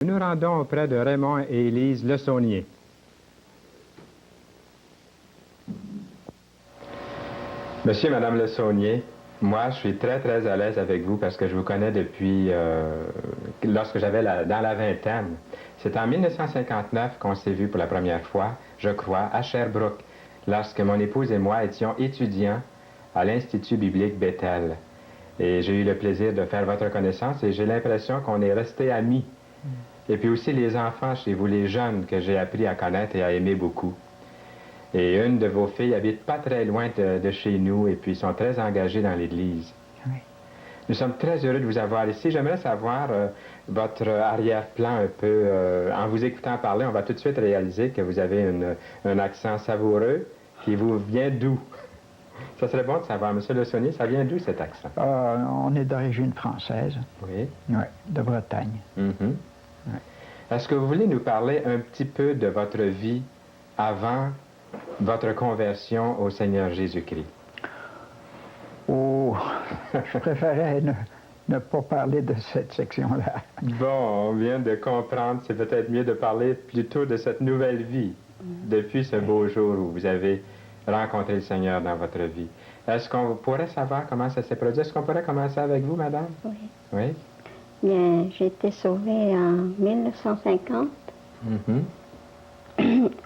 Nous nous rendons auprès de Raymond et Élise Le Saunier. Monsieur et Madame Le Saunier, moi, je suis très à l'aise avec vous parce que je vous connais depuis lorsque j'avais dans la vingtaine. C'est en 1959 qu'on s'est vu pour la première fois, je crois, à Sherbrooke, lorsque mon épouse et moi étions étudiants à l'Institut biblique Bethel. Et j'ai eu le plaisir de faire votre connaissance et j'ai l'impression qu'on est restés amis. Et puis aussi les enfants chez vous, les jeunes que j'ai appris à connaître et à aimer beaucoup. Et une de vos filles habite pas très loin de chez nous et puis sont très engagées dans l'Église. Oui. Nous sommes très heureux de vous avoir ici. J'aimerais savoir votre arrière-plan un peu. En vous écoutant parler, on va tout de suite réaliser que vous avez un accent savoureux qui vous vient d'où? Ça serait bon de savoir, Monsieur Le Saunier, ça vient d'où cet accent? On est d'origine française. Oui. Oui, de Bretagne. Mm-hmm. Oui. Est-ce que vous voulez nous parler un petit peu de votre vie avant votre conversion au Seigneur Jésus-Christ? Oh, je préférais ne pas parler de cette section-là. Bon, on vient de comprendre, c'est peut-être mieux de parler plutôt de cette nouvelle vie, depuis ce beau jour où vous avez rencontré le Seigneur dans votre vie. Est-ce qu'on pourrait savoir comment ça s'est produit? Est-ce qu'on pourrait commencer avec vous, madame? Oui. Oui? Bien, j'ai été sauvée en 1950,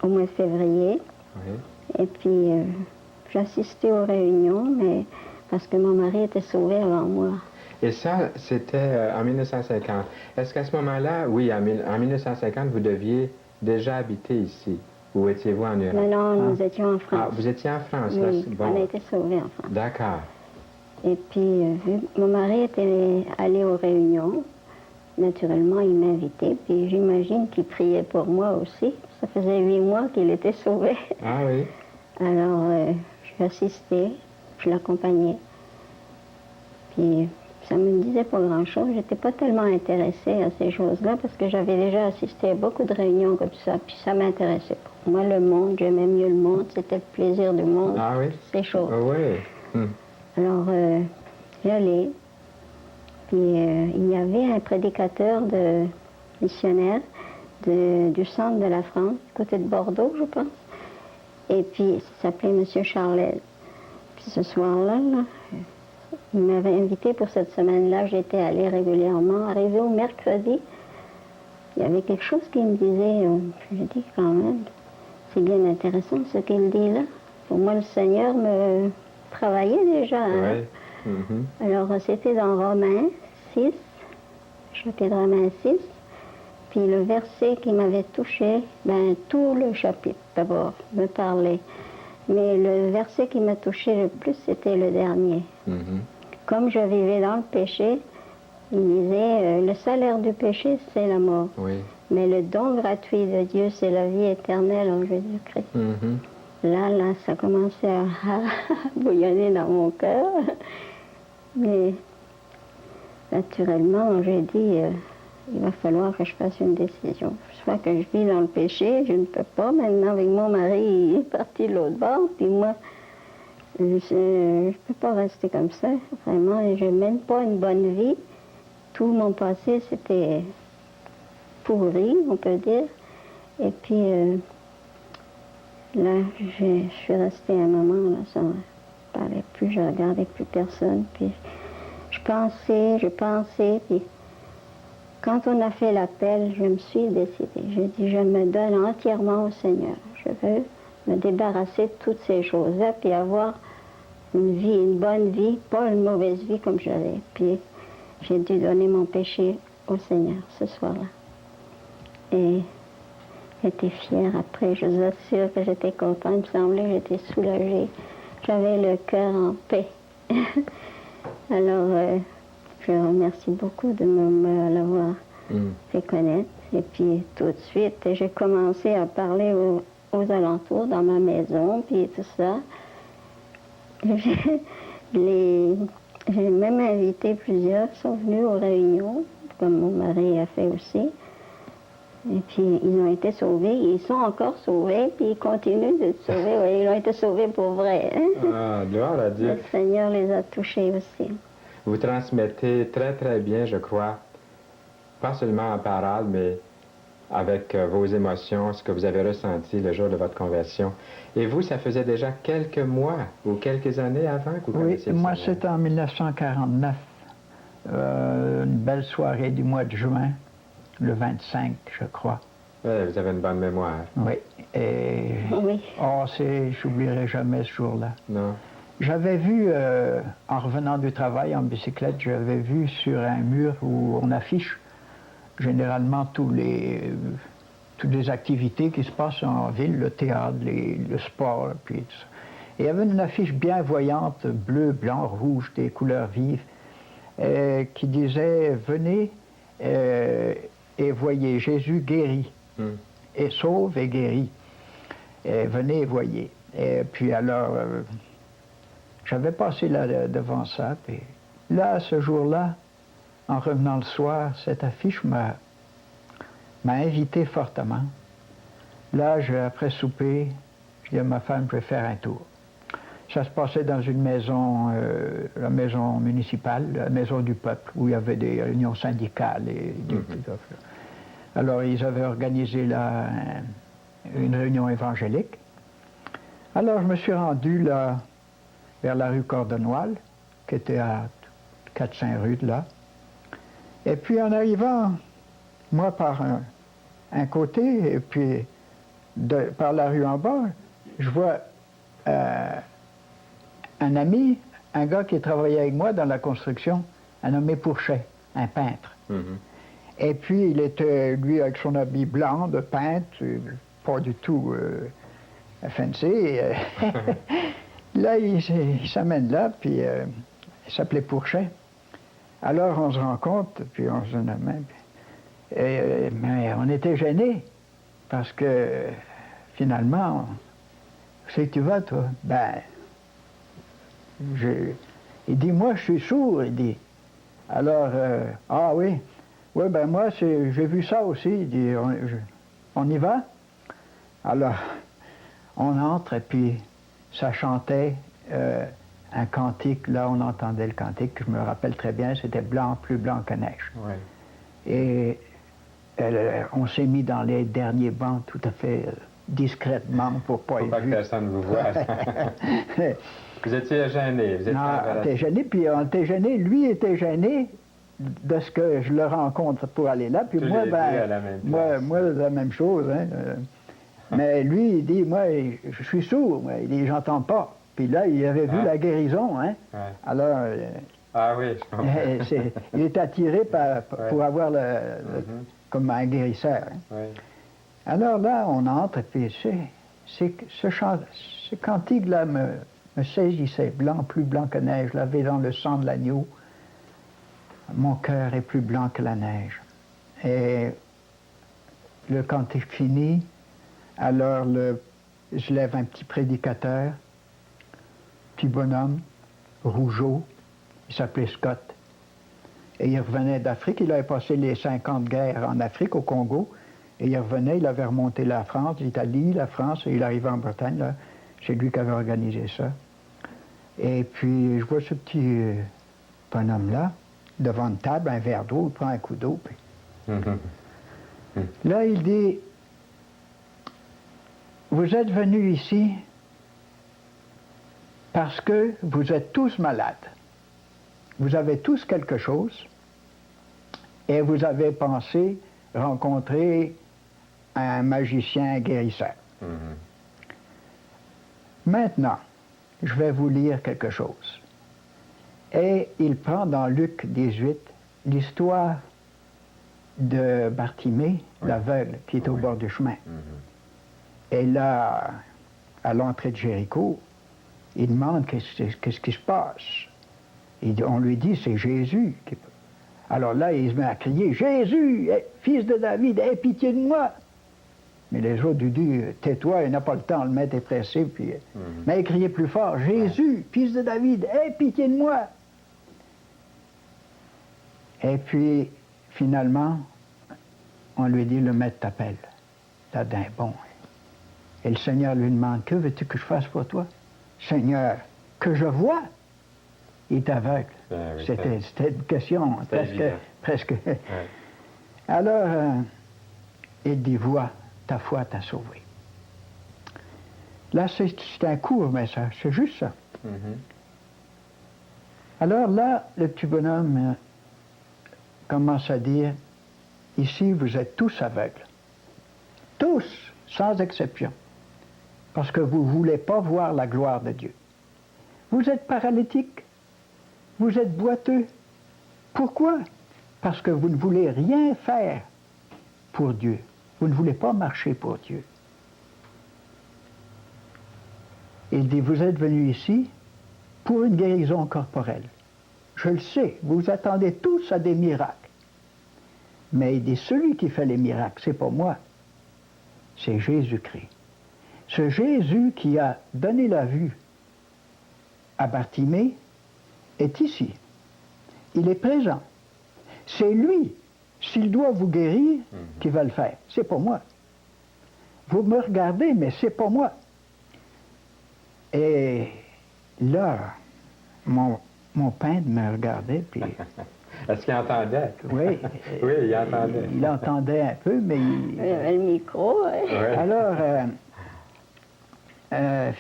au mois de février. Oui. Et puis, j'assistais aux réunions, mais parce que mon mari était sauvé avant moi. Et ça, c'était en 1950. Est-ce qu'à ce moment-là, oui, en 1950, vous deviez déjà habiter ici? Ou étiez-vous en Europe? Non, nous étions en France. Ah, vous étiez en France, là? Oui, Bon. on a été sauvés en France. D'accord. Et puis, mon mari était allé aux réunions. Naturellement, il m'invitait, puis j'imagine qu'il priait pour moi aussi. Ça faisait 8 mois qu'il était sauvé. Ah oui? Alors, je l'assistais, je l'accompagnais. Puis, ça me disait pas grand-chose. J'étais pas tellement intéressée à ces choses-là parce que j'avais déjà assisté à beaucoup de réunions comme ça, puis ça m'intéressait pas. Moi, le monde, j'aimais mieux le monde, c'était le plaisir du monde, Ah oui? ces choses. Ah oui. Alors, j'allais, puis il y avait un prédicateur de missionnaire du centre de la France, côté de Bordeaux, je pense. Et puis, il s'appelait M. Charlet. Puis ce soir-là, il m'avait invité pour cette semaine-là. J'étais allée régulièrement. Arrivé au mercredi, il y avait quelque chose qui me disait, je dis quand même, c'est bien intéressant ce qu'il dit là. Pour moi, le Seigneur me travaillait déjà. Hein? Oui. Mm-hmm. Alors, c'était dans Romains 6, chapitre Romains 6. Puis le verset qui m'avait touché, ben tout le chapitre d'abord me parlait. Mais le verset qui m'a touché le plus, c'était le dernier. Mm-hmm. Comme je vivais dans le péché, il disait, le salaire du péché, c'est la mort. Oui. Mais le don gratuit de Dieu, c'est la vie éternelle en Jésus-Christ. Mm-hmm. Là, ça commençait à bouillonner dans mon cœur. Mais naturellement, j'ai dit, il va falloir que je fasse une décision. Soit que je vis dans le péché, je ne peux pas. Maintenant, avec mon mari, il est parti de l'autre bord, puis moi, je ne peux pas rester comme ça. Vraiment, je n'ai même pas une bonne vie. Tout mon passé, c'était pourri, on peut dire. Et puis, là, je suis restée un moment, là, ça ne parlait plus, je ne regardais plus personne. Puis, je pensais, puis quand on a fait l'appel, je me suis décidée. J'ai dit, je me donne entièrement au Seigneur. Je veux me débarrasser de toutes ces choses-là, puis avoir une vie, une bonne vie, pas une mauvaise vie comme j'avais. Puis j'ai dû donner mon péché au Seigneur ce soir-là. Et j'étais fière après, je vous assure que j'étais contente, il me semblait que j'étais soulagée. J'avais le cœur en paix. Alors, je remercie beaucoup de me l'avoir fait connaître. Et puis, tout de suite, j'ai commencé à parler aux alentours, dans ma maison, puis tout ça. J'ai même invité plusieurs qui sont venus aux réunions, comme mon mari a fait aussi. Et puis, ils ont été sauvés, ils sont encore sauvés, puis ils continuent d'être sauvés. Oui, ils ont été sauvés pour vrai. Hein? Ah, gloire à Dieu. Le Seigneur les a touchés aussi. Vous transmettez très bien, je crois, pas seulement en parole, mais avec vos émotions, ce que vous avez ressenti le jour de votre conversion. Et vous, ça faisait déjà quelques mois ou quelques années avant que vous Oui, connaissiez le moi Seigneur? c'était en 1949, une belle soirée du mois de juin, le 25, je crois. Oui, vous avez une bonne mémoire. Oui, et... Oui. Oh, j'oublierai jamais ce jour-là. Non? J'avais vu, en revenant du travail en bicyclette, j'avais vu sur un mur où on affiche généralement toutes les activités qui se passent en ville, le théâtre, le sport, puis tout ça. Et il y avait une affiche bien voyante, bleu, blanc, rouge, des couleurs vives, qui disait « Venez et voyez, Jésus guérit, et sauve et guérit. Et venez et voyez. » Et puis alors, j'avais passé là devant ça, puis là, ce jour-là, en revenant le soir, cette affiche m'a invité fortement. Là, après souper, je dis à ma femme, je vais faire un tour. Ça se passait dans une maison, la maison municipale, la maison du peuple, où il y avait des réunions syndicales et des trucs comme ça. Alors, ils avaient organisé là une réunion évangélique. Alors, je me suis rendu là, vers la rue Cordonnoil, qui était à 4-5 rues de là. Et puis, en arrivant, moi, par un côté, et puis par la rue en bas, je vois un ami, un gars qui travaillait avec moi dans la construction, un nommé Pourchet, un peintre. Et puis, il était, lui, avec son habit blanc de peintre, pas du tout fancy. Là, il s'amène là, puis il s'appelait Pourchet. Alors, on se rencontre, puis on se donne la main. Mais on était gênés, parce que, finalement, où c'est que tu vas, toi? Ben, il dit, moi, je suis sourd, il dit. Alors, ah oui, oui, ben moi, j'ai vu ça aussi, il dit, on y va? Alors, on entre, et puis, ça chantait un cantique, là, on entendait le cantique, je me rappelle très bien, c'était blanc, plus blanc que neige. Ouais. Et on s'est mis dans les derniers bancs tout à fait discrètement pour pas être vu. Que personne ne vous voit. Vous étiez gêné. Vous étiez non, on était gêné, puis on était gêné. Lui était gêné de ce que je le rencontre pour aller là. Puis moi, moi, la même chose. Hein, mais lui, il dit, moi, je suis sourd. Moi. Il dit, j'entends pas. Puis là, il avait vu la guérison. Hein. Ouais. Alors, ah oui, je comprends. Il est attiré pour avoir comme un guérisseur. Hein. Ouais. Alors là, on entre, et puis ce cantique-là me saisissait, blanc, plus blanc que neige, lavé dans le sang de l'agneau. Mon cœur est plus blanc que la neige. Et le cantique fini, alors je lève un petit prédicateur, petit bonhomme, rougeau, il s'appelait Scott. Et il revenait d'Afrique, il avait passé les 50 guerres en Afrique, au Congo, et il revenait, il avait remonté la France, l'Italie, la France, et il arrivait en Bretagne, là. C'est lui qui avait organisé ça. Et puis, je vois ce petit bonhomme-là, devant une table, un verre d'eau, il prend un coup d'eau, puis... Là, il dit, vous êtes venus ici parce que vous êtes tous malades. Vous avez tous quelque chose, et vous avez pensé rencontrer un magicien guérisseur. Maintenant, je vais vous lire quelque chose. Et il prend dans Luc 18 l'histoire de Bartimée, l'aveugle, qui est au bord du chemin. Et là, à l'entrée de Jéricho, il demande qu'est-ce qui se passe. On lui dit, c'est Jésus. Alors là, il se met à crier, Jésus, fils de David, aie pitié de moi. Mais les autres lui disent, tais-toi, il n'a pas le temps, le maître est pressé. Puis... Mais il criait plus fort, Jésus, fils de David, aie pitié de moi. Et puis, finalement, on lui dit, le maître t'appelle. Là, d'un bond. Et le Seigneur lui demande, que veux-tu que je fasse pour toi? Seigneur, que je vois. Il est aveugle. Oui, c'était une question presque. Ouais. Alors, il dit, vois, ta foi t'a sauvé. Là, c'est un court message, c'est juste ça. Alors là, le petit bonhomme commence à dire, ici, vous êtes tous aveugles. Tous, sans exception. Parce que vous ne voulez pas voir la gloire de Dieu. Vous êtes paralytique. Vous êtes boiteux. Pourquoi? Parce que vous ne voulez rien faire pour Dieu. Vous ne voulez pas marcher pour Dieu. Il dit, vous êtes venus ici pour une guérison corporelle. Je le sais, vous attendez tous à des miracles. Mais il dit, celui qui fait les miracles, c'est pas moi, c'est Jésus-Christ. Ce Jésus qui a donné la vue à Bartimée est ici. Il est présent. C'est lui, s'il doit vous guérir, qui va le faire. C'est pas moi. Vous me regardez, mais c'est pas moi. Et là, mon peintre me regardait, puis... Est-ce qu'il entendait? Oui. Oui, il entendait. Il entendait un peu, mais... Il y avait le micro. Hein. Ouais. Alors,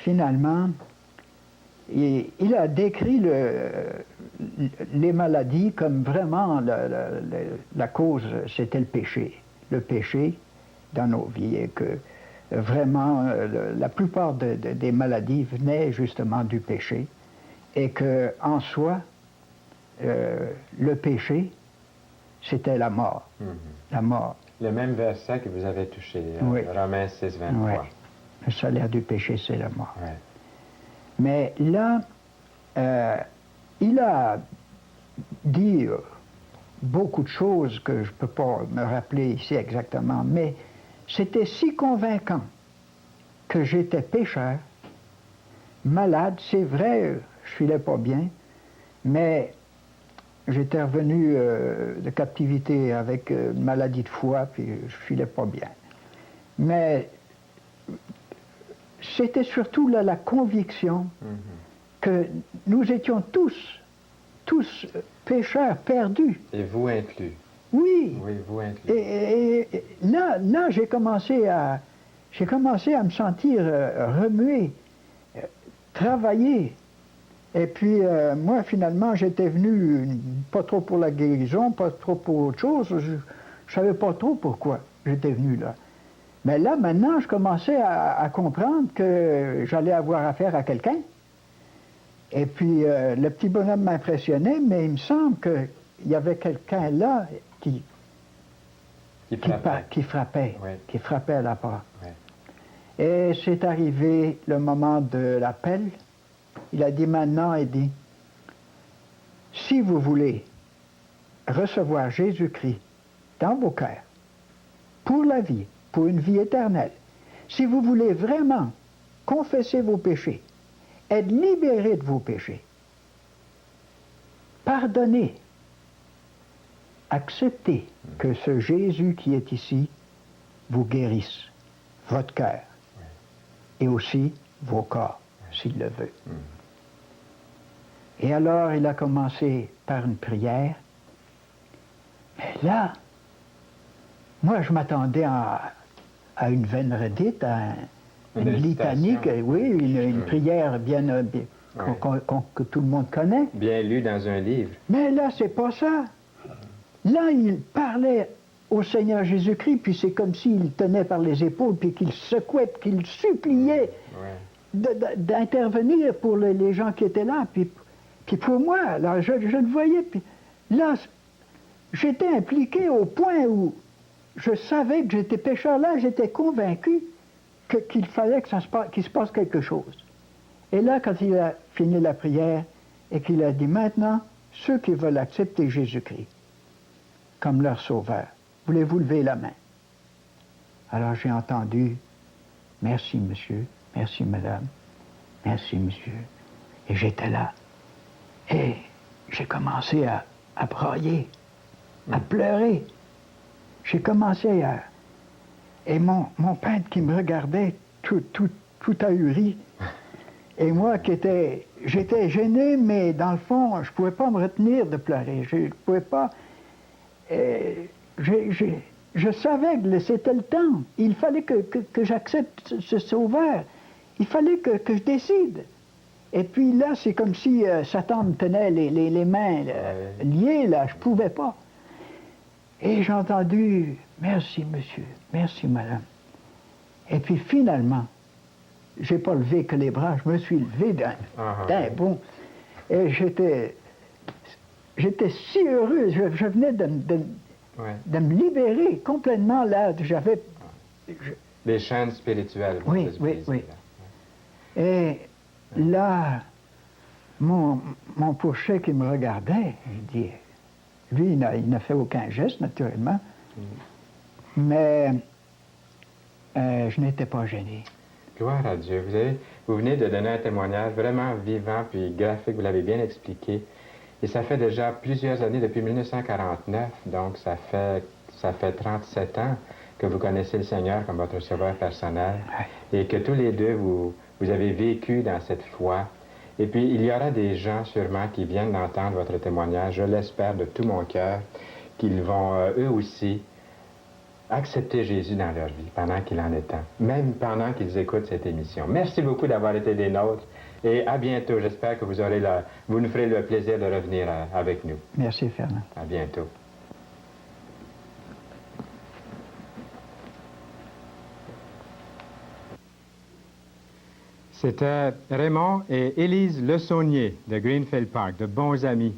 finalement, il a décrit les maladies comme vraiment la cause, c'était le péché. Le péché dans nos vies, et que vraiment la plupart des maladies venaient justement du péché, et que en soi, le péché, c'était la mort. La mort. Le même verset que vous avez touché, Oui. Romains 6, 23. Ouais. Le salaire du péché, c'est la mort. Ouais. Mais là, il a dit beaucoup de choses que je ne peux pas me rappeler ici exactement, mais c'était si convaincant que j'étais pécheur, malade, c'est vrai, je filais pas bien, mais j'étais revenu de captivité avec une maladie de foie, puis je filais pas bien. Mais c'était surtout là la conviction que nous étions tous pécheurs perdus. Et vous inclus. Oui. Oui, vous inclus. Et là j'ai commencé à me sentir remué, travailler. Et puis moi finalement j'étais venu pas trop pour la guérison, pas trop pour autre chose. Je savais pas trop pourquoi j'étais venu là. Mais là, maintenant, je commençais à comprendre que j'allais avoir affaire à quelqu'un. Et puis, le petit bonhomme m'impressionnait, mais il me semble qu'il y avait quelqu'un là qui frappait à la porte. Ouais. Et c'est arrivé le moment de l'appel. Il a dit maintenant, il dit, si vous voulez recevoir Jésus-Christ dans vos cœurs, pour la vie, pour une vie éternelle. Si vous voulez vraiment confesser vos péchés, être libéré de vos péchés, pardonner, accepter que ce Jésus qui est ici vous guérisse votre cœur et aussi vos corps, s'il le veut. Et alors, il a commencé par une prière. Mais là, moi, je m'attendais à une veine redite, à une litanique, oui, une prière bien, que tout le monde connaît. Bien lu dans un livre. Mais là, c'est pas ça. Là, il parlait au Seigneur Jésus-Christ, puis c'est comme s'il tenait par les épaules, puis qu'il secouait, puis qu'il suppliait d'intervenir pour les gens qui étaient là. Puis pour moi, là, je le voyais, puis là, j'étais impliqué au point où je savais que j'étais pécheur. Là, j'étais convaincu qu'il fallait qu'il se passe quelque chose. Et là, quand il a fini la prière et qu'il a dit, maintenant, ceux qui veulent accepter Jésus-Christ comme leur sauveur, voulez-vous lever la main? Alors j'ai entendu, merci monsieur, merci madame, merci monsieur. Et j'étais là. Et j'ai commencé à brailler, à pleurer. J'ai commencé à... Et mon peintre qui me regardait tout ahuri. Et moi j'étais gêné, mais dans le fond, je ne pouvais pas me retenir de pleurer. Je ne pouvais pas... je savais que c'était le temps. Il fallait que j'accepte ce sauveur. Il fallait que je décide. Et puis là, c'est comme si Satan me tenait les mains liées, là, je ne pouvais pas. Et j'ai entendu « Merci, monsieur, merci, madame ». Et puis finalement, j'ai pas levé que les bras, je me suis levé d'un bond. Et j'étais si heureux, je venais de me libérer complètement là. J'avais... Les chaînes spirituelles. Oui. Et là, mon pourchais qui me regardait, il dit, lui, il n'a fait aucun geste, naturellement, mais je n'étais pas gêné. Gloire à Dieu. Vous venez de donner un témoignage vraiment vivant puis graphique, vous l'avez bien expliqué. Et ça fait déjà plusieurs années, depuis 1949, donc ça fait 37 ans que vous connaissez le Seigneur comme votre sauveur personnel et que tous les deux, vous avez vécu dans cette foi. Et puis, il y aura des gens sûrement qui viennent d'entendre votre témoignage, je l'espère de tout mon cœur, qu'ils vont eux aussi accepter Jésus dans leur vie pendant qu'il en est temps, même pendant qu'ils écoutent cette émission. Merci beaucoup d'avoir été des nôtres et à bientôt. J'espère que vous nous ferez le plaisir de revenir avec nous. Merci, Fernand. À bientôt. C'était Raymond et Élise Le Saunier de Greenfield Park, de bons amis.